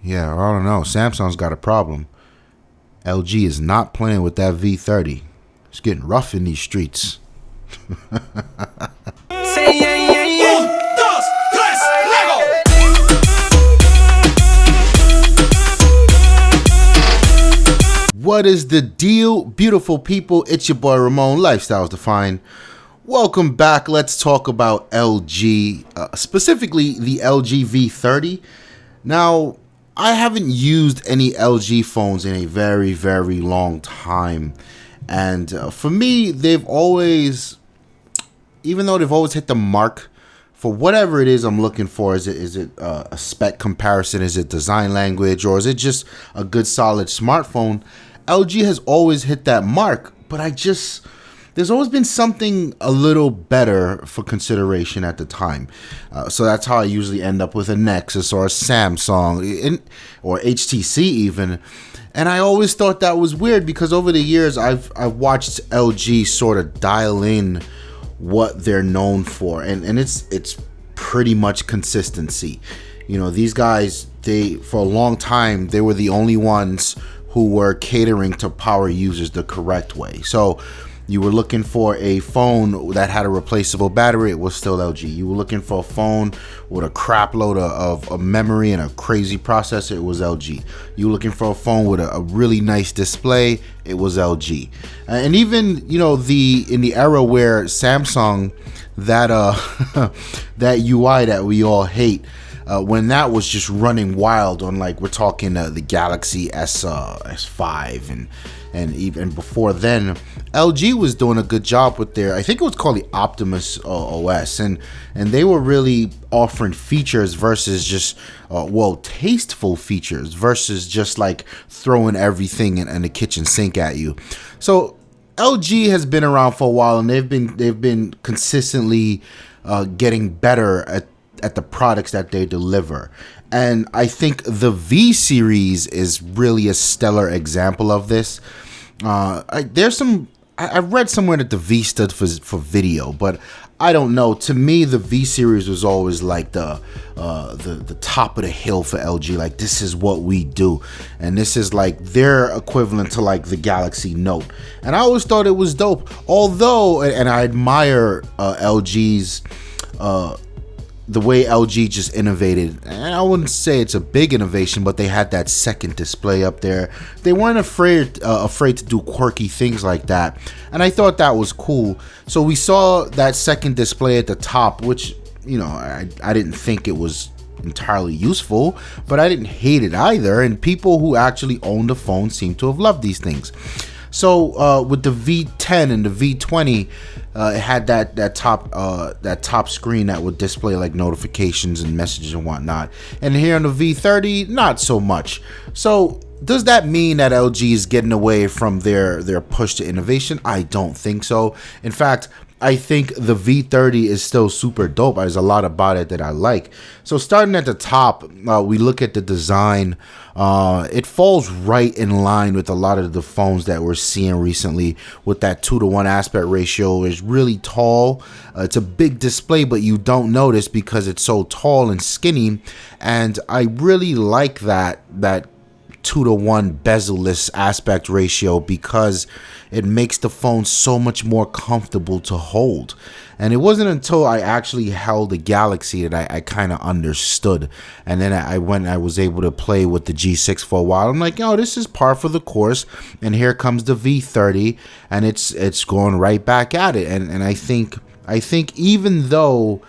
Yeah, I don't know. Samsung's got a problem. LG is not playing with that V30. It's getting rough in these streets. Say yeah, yeah, yeah. Un, dos, tres, Lego. What is the deal, beautiful people? It's your boy Ramon, Lifestyles Defined. Welcome back. Let's talk about LG, specifically the LG V30. Now, I haven't used any LG phones in a very, very long time. And for me, they've always, even though they've always hit the mark for whatever it is I'm looking for, is it a spec comparison? Is it design language? Or is it just a good, solid smartphone? LG has always hit that mark, but there's always been something a little better for consideration at the time. So that's how I usually end up with a Nexus or a Samsung or HTC even. And I always thought that was weird because over the years I've watched LG sort of dial in what they're known for, and it's pretty much consistency. You know, these guys, for a long time they were the only ones who were catering to power users the correct way. So you were looking for a phone that had a replaceable battery, it was still LG. You were looking for a phone with a crap load of memory and a crazy processor, it was LG. You were looking for a phone with a really nice display, it was LG. And even, you know, in the era where Samsung, that that UI that we all hate, when that was just running wild on, like, we're talking the Galaxy S5 and even before then, LG was doing a good job with I think it was called the Optimus OS, and they were really offering features versus just tasteful features versus just like throwing everything in the kitchen sink at you. So LG has been around for a while, and they've been consistently getting better at the products that they deliver. And I think the V series is really a stellar example of this. I've read somewhere that the V stood for video, but I don't know. To me, the V series was always like the top of the hill for LG. Like, this is what we do, and this is like their equivalent to like the Galaxy Note. And I always thought it was dope. Although, and I admire LG's the way LG just innovated. And I wouldn't say it's a big innovation, but they had that second display up there. They weren't afraid to do quirky things like that, and I thought that was cool. So we saw that second display at the top, which, you know, I didn't think it was entirely useful, but I didn't hate it either, and people who actually owned the phone seem to have loved these things. So with the V10 and the V20, it had that top screen that would display like notifications and messages and whatnot. And here on the V30, not so much. So does that mean that LG is getting away from their push to innovation? I don't think so. In fact, I think the V30 is still super dope. There's a lot about it that I like. So starting at the top, we look at the design. It falls right in line with a lot of the phones that we're seeing recently, with that 2:1 aspect ratio. Is really tall. It's a big display, but you don't notice because it's so tall and skinny. And I really like that 2:1 bezel-less aspect ratio because it makes the phone so much more comfortable to hold. And it wasn't until I actually held the Galaxy that I kind of understood. And then I was able to play with the G6 for a while. I'm like, yo, this is par for the course. And here comes the V30, and it's going right back at it. And I think even though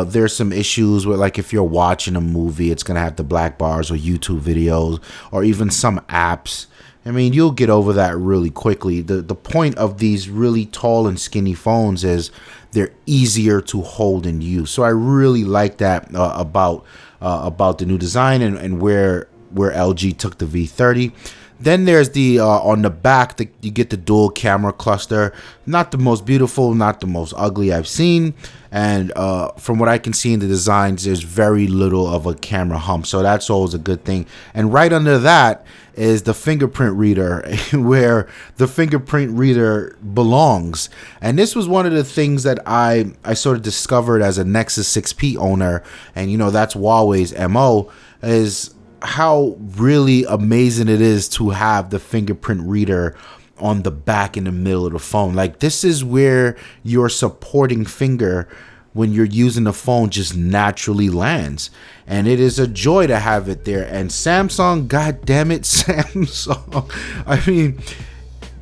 there's some issues with, like, if you're watching a movie, it's gonna have the black bars, or YouTube videos, or even some apps. I mean, you'll get over that really quickly. The point of these really tall and skinny phones is they're easier to hold and use. So I really like that about the new design and where LG took the V30. Then there's the on the back, you get the dual camera cluster. Not the most beautiful, not the most ugly I've seen. And from what I can see in the designs, there's very little of a camera hump. So that's always a good thing. And right under that is the fingerprint reader, where the fingerprint reader belongs. And this was one of the things that I sort of discovered as a Nexus 6P owner. And, you know, that's Huawei's MO, is how really amazing it is to have the fingerprint reader on the back in the middle of the phone. Like, this is where your supporting finger when you're using the phone just naturally lands, and it is a joy to have it there. And Samsung, god damn it, Samsung. I mean,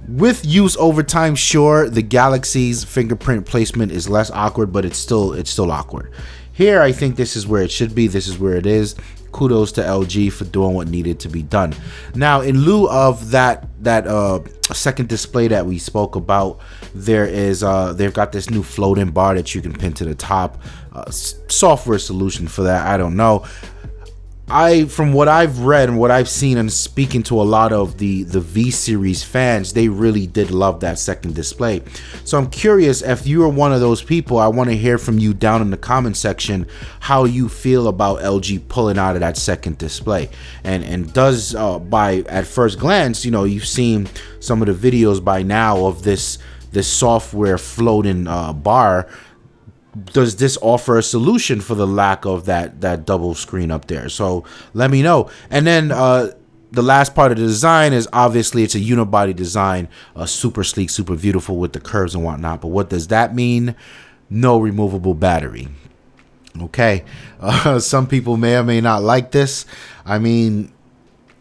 with use over time, sure, the Galaxy's fingerprint placement is less awkward, but it's still awkward. Here, I think this is where it should be. This is where it is. Kudos to LG for doing what needed to be done. Now, in lieu of that second display that we spoke about, there is they've got this new floating bar that you can pin to the top. Software solution for that, I don't know. From what I've read and what I've seen and speaking to a lot of the V series fans, they really did love that second display. So I'm curious, if you are one of those people, I want to hear from you down in the comment section how you feel about LG pulling out of that second display. And does by at first glance, you know, you've seen some of the videos by now of this software floating bar. Does this offer a solution for the lack of that double screen up there? So let me know. And then the last part of the design is obviously it's a unibody design, super sleek, super beautiful with the curves and whatnot. But what does that mean? No removable battery. Okay. Some people may or may not like this. I mean,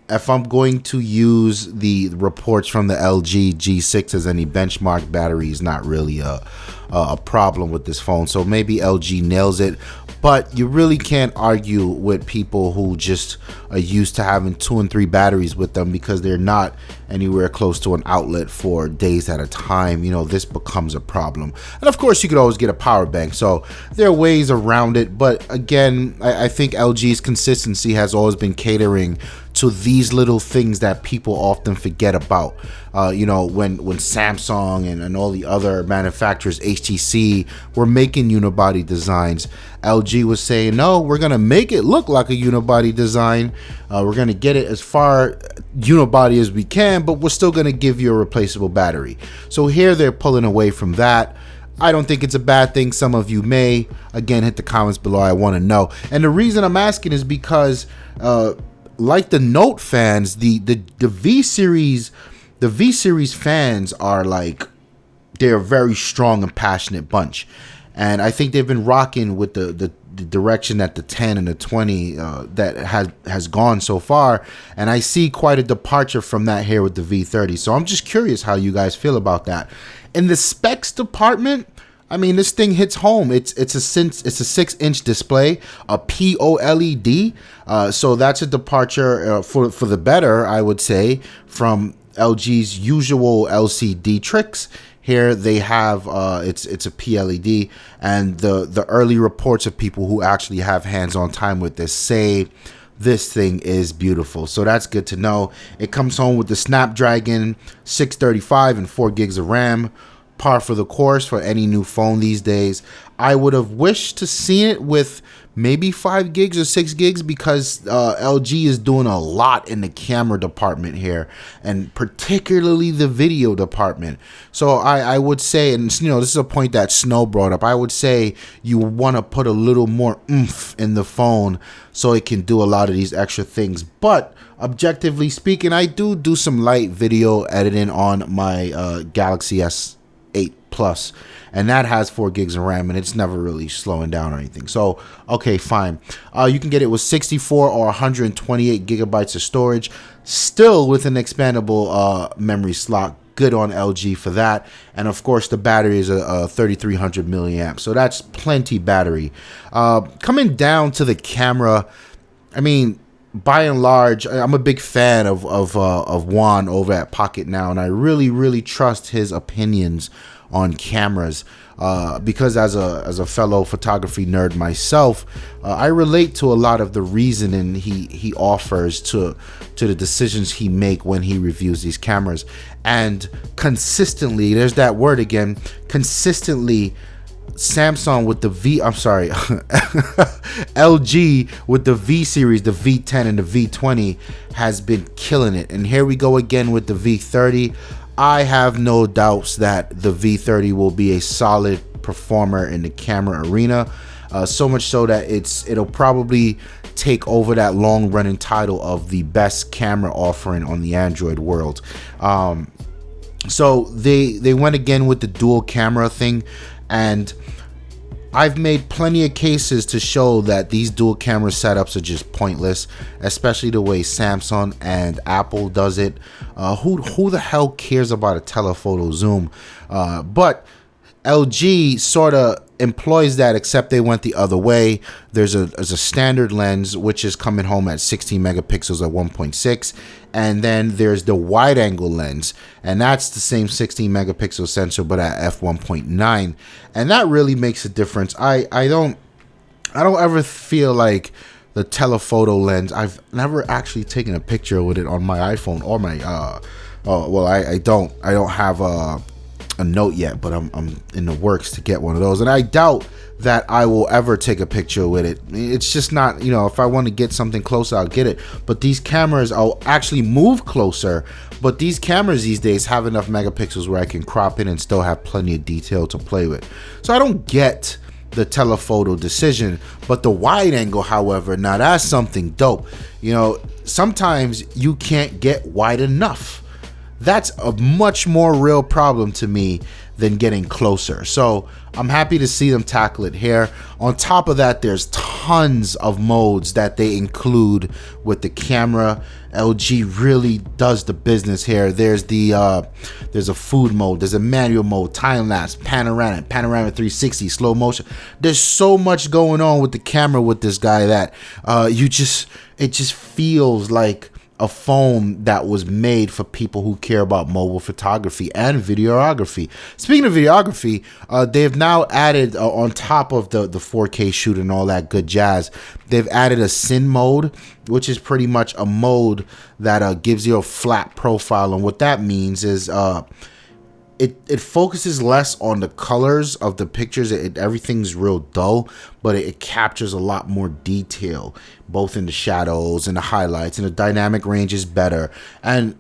if I'm going to use the reports from the LG G6 as any benchmark, battery is not really a problem with this phone. So maybe LG nails it, but you really can't argue with people who just are used to having 2 and 3 batteries with them, because they're not anywhere close to an outlet for days at a time. You know, this becomes a problem. And of course, you could always get a power bank. So there are ways around it. But again, I think LG's consistency has always been catering to these little things that people often forget about. You know, when Samsung and all the other manufacturers, HTC, were making unibody designs, LG was saying, no, we're going to make it look like a unibody design. We're going to get it as far unibody as we can, but we're still going to give you a replaceable battery. So here they're pulling away from that. I don't think it's a bad thing. Some of you may. Again, hit the comments below. I want to know. And the reason I'm asking is because like the Note fans, the V series fans are like, they're a very strong and passionate bunch, and I think they've been rocking with the direction that the 10 and the 20 that has gone so far, and I see quite a departure from that here with the V30. So I'm just curious how you guys feel about that. In the specs department, I mean, this thing hits home. It's a 6-inch display, a POLED. So that's a departure for the better, I would say, from LG's usual LCD tricks. Here they have it's a PLED, and the early reports of people who actually have hands-on time with this say this thing is beautiful. So that's good to know. It comes home with the Snapdragon 635 and 4 gigs of RAM. Par for the course for any new phone these days. I would have wished to see it with maybe 5 gigs or 6 gigs, because LG is doing a lot in the camera department here, and particularly the video department. So I would say, and you know, this is a point that Snow brought up, I would say you want to put a little more oomph in the phone so it can do a lot of these extra things. But objectively speaking, I do some light video editing on my Galaxy S8 Plus, and that has 4 gigs of RAM, and it's never really slowing down or anything. So okay, fine. You can get it with 64 or 128 gigabytes of storage, still with an expandable memory slot. Good on LG for that. And of course, the battery is a 3300 milliamps, so that's plenty battery. Coming down to the camera, I mean, by and large, I'm a big fan of Juan over at Pocket Now, and I really trust his opinions on cameras, because as a fellow photography nerd myself, I relate to a lot of the reasoning he offers to the decisions he make when he reviews these cameras. And consistently, there's that word again, consistently, Samsung with the LG with the V series, the V10 and the V20 has been killing it. And here we go again with the V30. I have no doubts that the V30 will be a solid performer in the camera arena. So much so that it'll probably take over that long running title of the best camera offering on the Android world. So they went again with the dual camera thing, and I've made plenty of cases to show that these dual camera setups are just pointless, especially the way Samsung and Apple does it. Who the hell cares about a telephoto zoom? But LG sort of employs that, except they went the other way. There's a standard lens, which is coming home at 16 megapixels at 1.6, and then there's the wide angle lens, and that's the same 16 megapixel sensor but at f1.9, and that really makes a difference. I don't ever feel like the telephoto lens, I've never actually taken a picture with it on my iPhone or my well, I don't have a Note yet, but I'm in the works to get one of those, and I doubt that I will ever take a picture with it. It's just not, if I want to get something closer, I'll get it. But these cameras, I'll actually move closer, but these cameras these days have enough megapixels where I can crop in and still have plenty of detail to play with. So I don't get the telephoto decision, but the wide angle, however, now that's something dope. Sometimes you can't get wide enough. That's a much more real problem to me than getting closer. So I'm happy to see them tackle it here. On top of that, there's tons of modes that they include with the camera. LG really does the business here. There's there's a food mode, there's a manual mode, time lapse, panoramic 360, slow motion. There's so much going on with the camera with this guy that it just feels like a phone that was made for people who care about mobile photography and videography. Speaking of videography, they've now added on top of the 4K shoot and all that good jazz, they've added a cine mode, which is pretty much a mode that gives you a flat profile. And what that means is it focuses less on the colors of the pictures. Everything's real dull, but it captures a lot more detail, both in the shadows and the highlights, and the dynamic range is better. And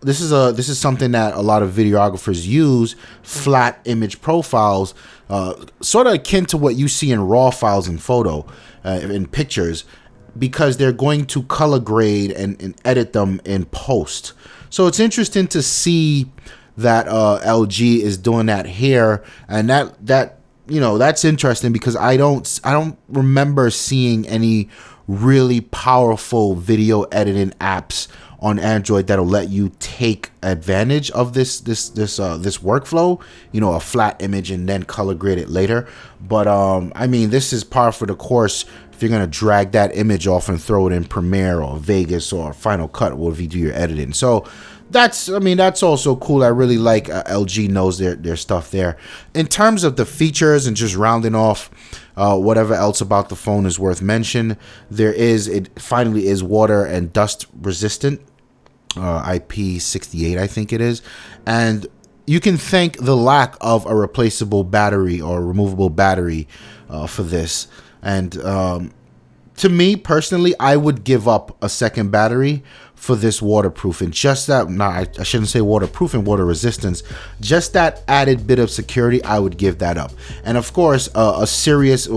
this is something that a lot of videographers use, flat image profiles, sort of akin to what you see in raw files in photo, in pictures, because they're going to color grade and edit them in post. So it's interesting to see that LG is doing that here, and that's interesting because I don't remember seeing any really powerful video editing apps on Android that'll let you take advantage of this workflow, a flat image and then color grade it later. But I mean, this is par for the course if you're gonna drag that image off and throw it in Premiere or Vegas or Final Cut wherever you do your editing. So that's also cool. I really like LG knows their stuff there. In terms of the features and just rounding off whatever else about the phone is worth mention, it finally is water and dust resistant, IP68 I think it is, and you can thank the lack of a replaceable battery or removable battery for this. And to me personally, I would give up a second battery for this waterproof, and just that, I shouldn't say waterproof and water resistance, just that added bit of security, I would give that up. And of course, a serious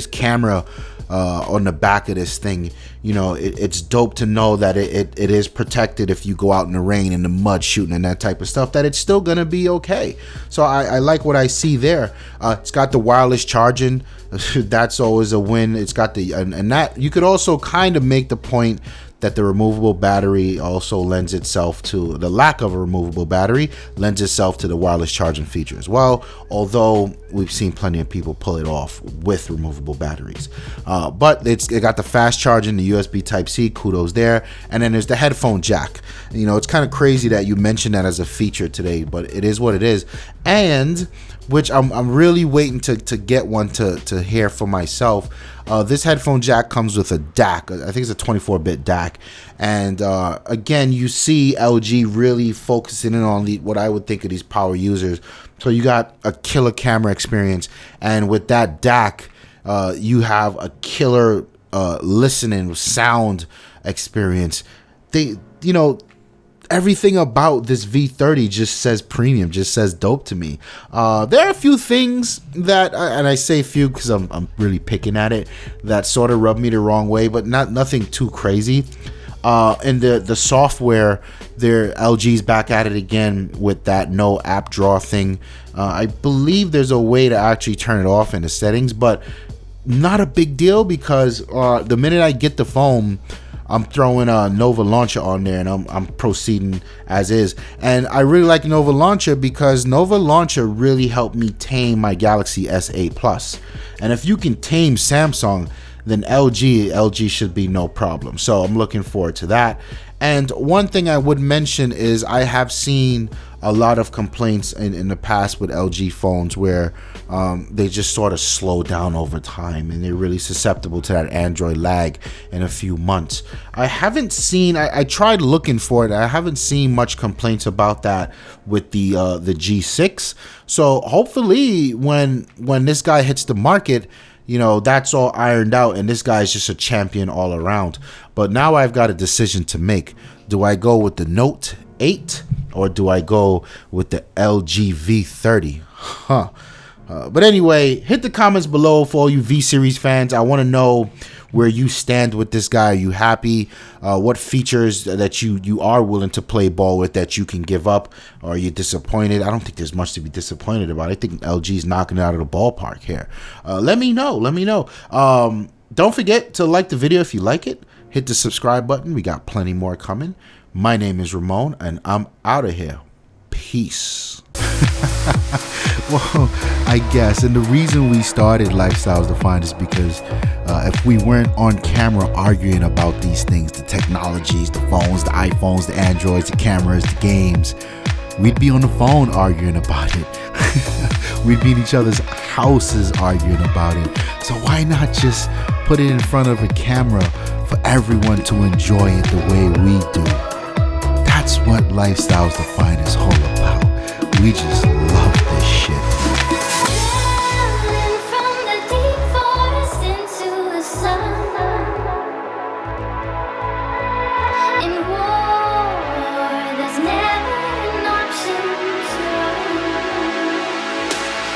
camera on the back of this thing, it's dope to know that it is protected if you go out in the rain, in the mud, shooting and that type of stuff, that it's still gonna be okay. So I like what I see there. It's got the wireless charging. That's always a win. It's got and that you could also kind of make the point that the removable battery also lends itself to the lack of a removable battery lends itself to the wireless charging feature as well, although we've seen plenty of people pull it off with removable batteries. But it got the fast charging, the USB Type-C, kudos there. And then there's the headphone jack. It's kind of crazy that you mentioned that as a feature today, but it is what it is. And which I'm really waiting to get one to hear for myself. This headphone jack comes with a DAC. I think it's a 24-bit DAC. And again, you see LG really focusing in on what I would think of these power users. So you got a killer camera experience, and with that DAC, you have a killer listening sound experience. LG everything about this V30 just says premium, just says dope to me. There are a few things that, and I say few because I'm really picking at it, that sort of rub me the wrong way, but nothing too crazy. And the software, LG's back at it again with that no app draw thing. I believe there's a way to actually turn it off in the settings, but not a big deal because the minute I get the phone, I'm throwing a Nova Launcher on there and I'm proceeding as is. And I really like Nova Launcher because Nova Launcher really helped me tame my Galaxy S8 Plus. And if you can tame Samsung, then LG should be no problem. So I'm looking forward to that. And one thing I would mention is I have seen a lot of complaints in the past with LG phones where they just sort of slow down over time and they're really susceptible to that Android lag in a few months. I haven't seen, I tried looking for it, I haven't seen much complaints about that with the G6. So hopefully when this guy hits the market, you know, that's all ironed out and this guy is just a champion all around. But now I've got a decision to make. Do I go with the Note 8 or do I go with the LG V30? But anyway, hit the comments below for all you V-Series fans. I want to know where you stand with this guy. Are you happy? What features that you are willing to play ball with that you can give up? Or are you disappointed? I don't think there's much to be disappointed about. I think LG's knocking it out of the ballpark here. Let me know. Don't forget to like the video if you like it. Hit the subscribe button. We got plenty more coming. My name is Ramon, and I'm out of here. Peace. Well, I guess, and the reason we started Lifestyles Defined is because if we weren't on camera arguing about these things, the technologies, the phones, the iPhones, the Androids, the cameras, the games, we'd be on the phone arguing about it. We'd be in each other's houses arguing about it. So why not just put it in front of a camera for everyone to enjoy it the way we do? That's what Lifestyles Defined is all about. We just